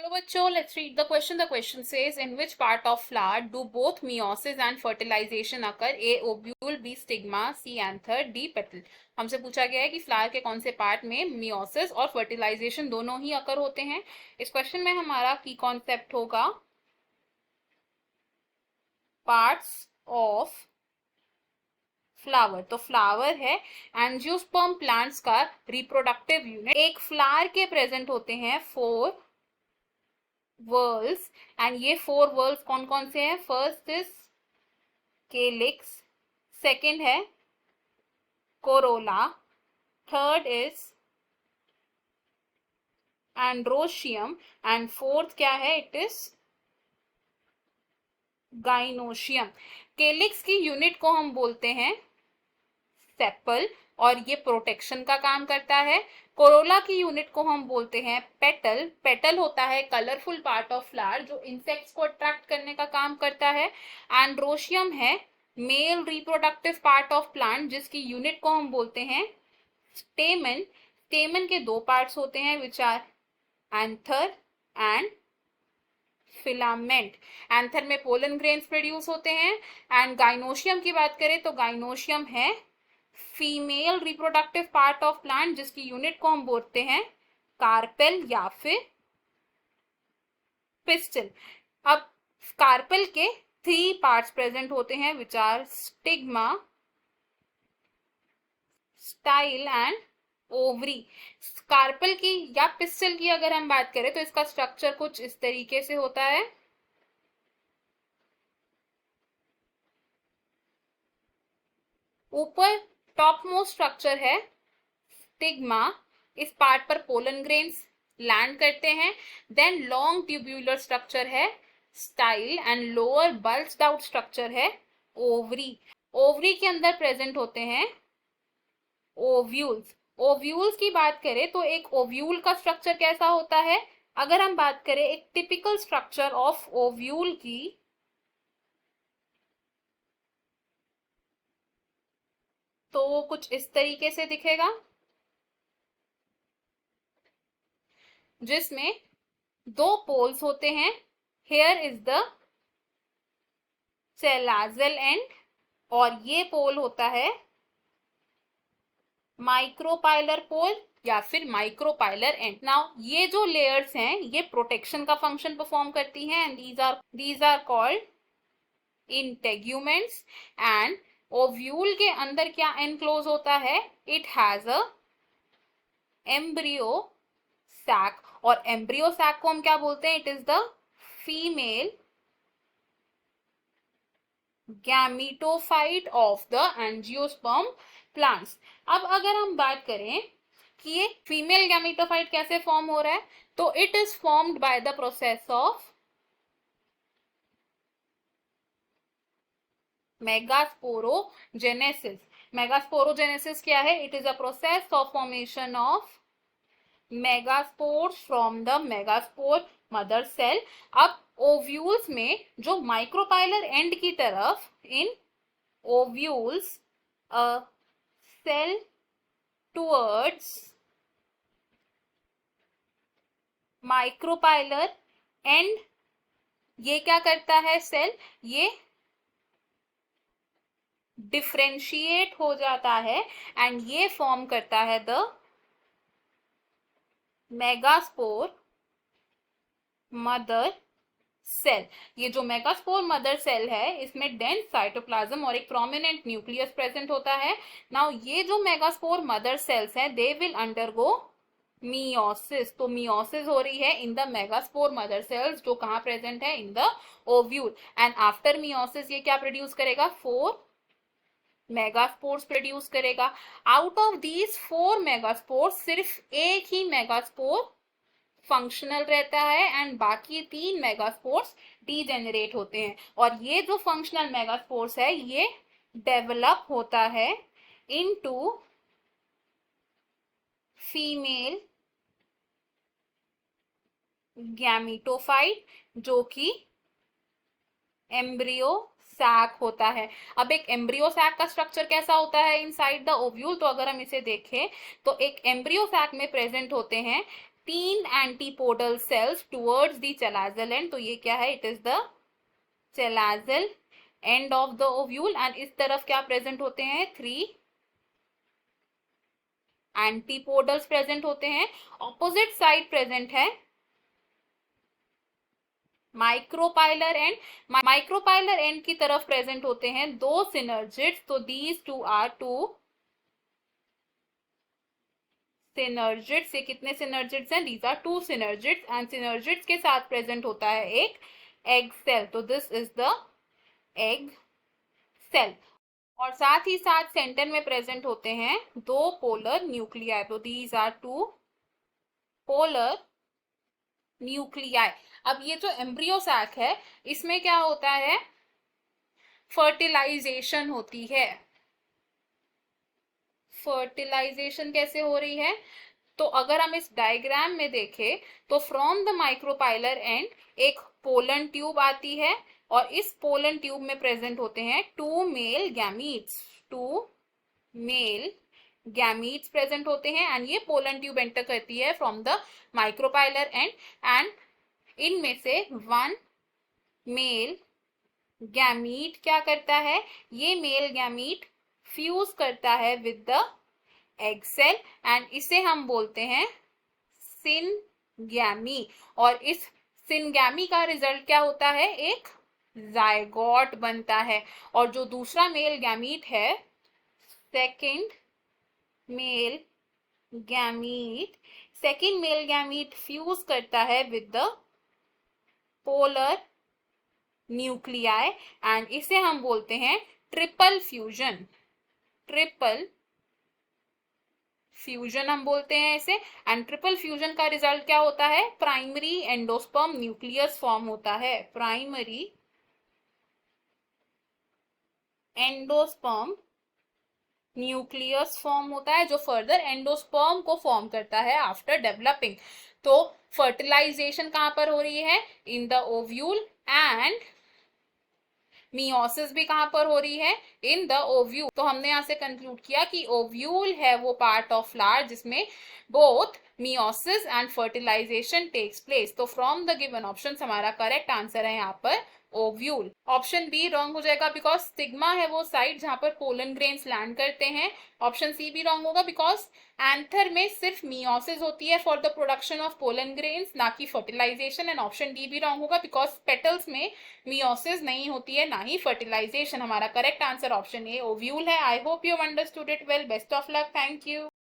चलो बच्चों, let's read the question. The question says, in which part of flower do both meiosis and fertilization occur? A. Ovule, B. Stigma, C. Anther, D. Petal. हमसे पूछा गया है कि flower के कौन से पार्ट में मियोसिस और फर्टिलाइजेशन दोनों ही अकर होते हैं. इस क्वेश्चन में हमारा की कॉन्सेप्ट होगा पार्ट्स ऑफ फ्लावर. तो फ्लावर है एंजियोस्पर्म प्लांट्स का रिप्रोडक्टिव यूनिट. एक फ्लावर के प्रेजेंट होते हैं 4 वर्ल्स एंड ये 4 वर्ल्स कौन कौन से हैं? फर्स्ट इज केलिक्स, सेकंड है Corolla, third is androecium and fourth क्या है? It is gynoecium. केलिक्स की यूनिट को हम बोलते हैं सेपल और ये प्रोटेक्शन का काम करता है. कोरोला की यूनिट को हम बोलते हैं पेटल. पेटल होता है कलरफुल पार्ट ऑफ फ्लावर जो इंसेक्ट्स को अट्रैक्ट करने का काम करता है. एंड्रोशियम है male reproductive part of plant जिसकी यूनिट को हम बोलते हैं स्टेमन. स्टेमन के 2 पार्ट्स होते हैं which are anther and filament. Anther में पोलन ग्रेन्स प्रोड्यूस होते हैं. एंड गाइनोशियम की बात करें तो गाइनोशियम है female reproductive part of plant जिसकी यूनिट को हम बोलते हैं कार्पेल या फिर पिस्टल. अब कार्पेल के 3 पार्ट्स प्रेजेंट होते हैं which are stigma, style and ovary. Carpel की या पिस्टल की अगर हम बात करें तो इसका स्ट्रक्चर कुछ इस तरीके से होता है. ऊपर टॉप मोस्ट स्ट्रक्चर है स्टिग्मा. इस पार्ट पर पोलन ग्रेन्स लैंड करते हैं. देन लॉन्ग ट्यूब्यूलर स्ट्रक्चर है style and lower bulged out structure है ओवरी. ओवरी के अंदर प्रेजेंट होते हैं ओव्यूल्स. ओव्यूल्स की बात करें तो एक ओव्यूल का स्ट्रक्चर कैसा होता है? अगर हम बात करें एक टिपिकल स्ट्रक्चर ऑफ ओव्यूल की तो कुछ इस तरीके से दिखेगा जिसमें 2 पोल्स होते हैं. हेयर इज द सेलाजल एंड और ये पोल होता है माइक्रोपाइलर पोल या फिर माइक्रोपाइलर एंड. नाउ ये जो लेयर्स हैं ये प्रोटेक्शन का फंक्शन परफॉर्म करती हैं and these are called integuments. And ovule के अंदर क्या एनक्लोज होता है? It has a embryo sac. और एम्ब्रियो सैक को हम क्या बोलते हैं? It is the female gametophyte of the angiosperm plants. अब अगर हम बात करें कि ये फीमेल गैमीटोफाइट कैसे फॉर्म हो रहा है तो it is formed by the process of megasporogenesis. Megasporogenesis क्या है? It is a process of formation of megaspores from the megaspore mother cell. अब ओव्यूल्स में जो माइक्रोपाइलर एंड की तरफ इन ovules a cell towards micropylar end ये क्या करता है? सेल ये डिफरेंशिएट हो जाता है एंड ये फॉर्म करता है द मेगास्पोर मदर सेल. ये जो मेगास्पोर मदर सेल है इसमें डेंस साइटोप्लाज्म और एक प्रोमिनेंट न्यूक्लियस प्रेजेंट होता है. नाउ ये जो मेगास्पोर मदर सेल्स हैं दे विल अंडरगो मियोसिस. तो मियोसिस हो रही है in the megaspore mother cells जो कहां प्रेजेंट है? In the ovule. And after meiosis ये क्या प्रोड्यूस करेगा? 4 मेगास्पोर्स प्रोड्यूस करेगा. आउट ऑफ दीज 4 मेगास्पोर्स सिर्फ एक ही मेगास्पोर फंक्शनल रहता है एंड बाकी 3 मेगास्पोर्स डीजेनरेट होते हैं. और ये जो फंक्शनल मेगास्पोर्स है ये डेवलप होता है इनटू फीमेल गैमीटोफाइट जो कि एम्ब्रियो सैक होता है. अब एक एम्ब्रियो सैक का स्ट्रक्चर कैसा होता है इनसाइड द ओव्यूल? तो अगर हम इसे देखें तो एक एम्ब्रियो सैक में प्रेजेंट होते हैं 3 antipodal cells towards the chalazal end, तो ये क्या है, it is the chalazal end of the ovule. And इस तरफ क्या प्रेजेंट होते हैं, 3 एंटीपोडल्स प्रेजेंट होते हैं। ऑपोजिट साइड प्रेजेंट है माइक्रोपाइलर एंड, माइक्रोपाइलर एंड की तरफ प्रेजेंट होते हैं 2 सिनर्जिड्स, तो दीज 2 आर 2 सिनर्जिड्स। ये कितने सिनर्जिड्स हैं, these are 2 synergids. And synergids के साथ प्रेजेंट होता है एक एग सेल, तो this is the egg cell. और साथ ही साथ सेंटर में प्रेजेंट होते हैं 2 पोलर न्यूक्लियाई, तो दीज आर 2 पोलर न्यूक्लियाई। अब ये जो एम्ब्रियो सैक है, इसमें क्या होता है, फर्टिलाइजेशन होती है। फर्टिलाइजेशन कैसे हो रही है, तो अगर हम इस डायग्राम में देखें तो फ्रॉम द माइक्रोपाइलर एंड एक पोलन ट्यूब आती है, और इस पोलन ट्यूब में प्रेजेंट होते हैं 2 male gametes, 2 male gametes present होते हैं। एंड ये पोलन ट्यूब एंटर करती है फ्रॉम द माइक्रोपाइलर एंड इनमें से 1 मेल गैमीट क्या करता है, ये मेल गैमीट फ्यूज करता है with the egg cell, and इसे हम बोलते हैं सिनगैमी। और इस सिनगैमी का रिजल्ट क्या होता है, एक जायगोट बनता है। और जो दूसरा मेल गैमीट है, second male gamete, second male gamete fuse करता है with the polar nuclei, and इसे हम बोलते हैं ट्रिपल फ्यूजन। ट्रिपल फ्यूजन हम बोलते हैं इसे। एंड ट्रिपल फ्यूजन का रिजल्ट क्या होता है, प्राइमरी एंडोस्पर्म न्यूक्लियस फॉर्म होता है। प्राइमरी एंडोस्पर्म न्यूक्लियस फॉर्म होता है, जो फर्दर एंडोस्पर्म को फॉर्म करता है आफ्टर डेवलपिंग। तो फर्टिलाइजेशन कहां पर हो रही है, in the ovule, and meiosis भी कहां पर हो रही है, इन द ओव्यूल। तो हमने यहां से कंक्लूड किया कि ओव्यूल है वो पार्ट ऑफ फ्लावर जिसमें both meiosis and fertilisation takes place. तो फ्रॉम द गिवन ऑप्शन हमारा करेक्ट आंसर है यहाँ पर ओव्यूल। ऑप्शन बी रॉन्ग हो जाएगा बिकॉज स्टिग्मा है वो साइड जहां पर पोलन ग्रेन्स लैंड करते हैं। ऑप्शन सी भी रॉन्ग होगा बिकॉज एंथर में सिर्फ मियोसिस होती है for the production of pollen grains, ना कि फर्टिलाइजेशन। एंड ऑप्शन डी भी रॉन्ग होगा बिकॉज पेटल्स में मियोसिस नहीं होती है, ना ही फर्टिलाइजेशन। हमारा correct answer option A ovule है। I hope you understood it well. Best of luck. Thank you.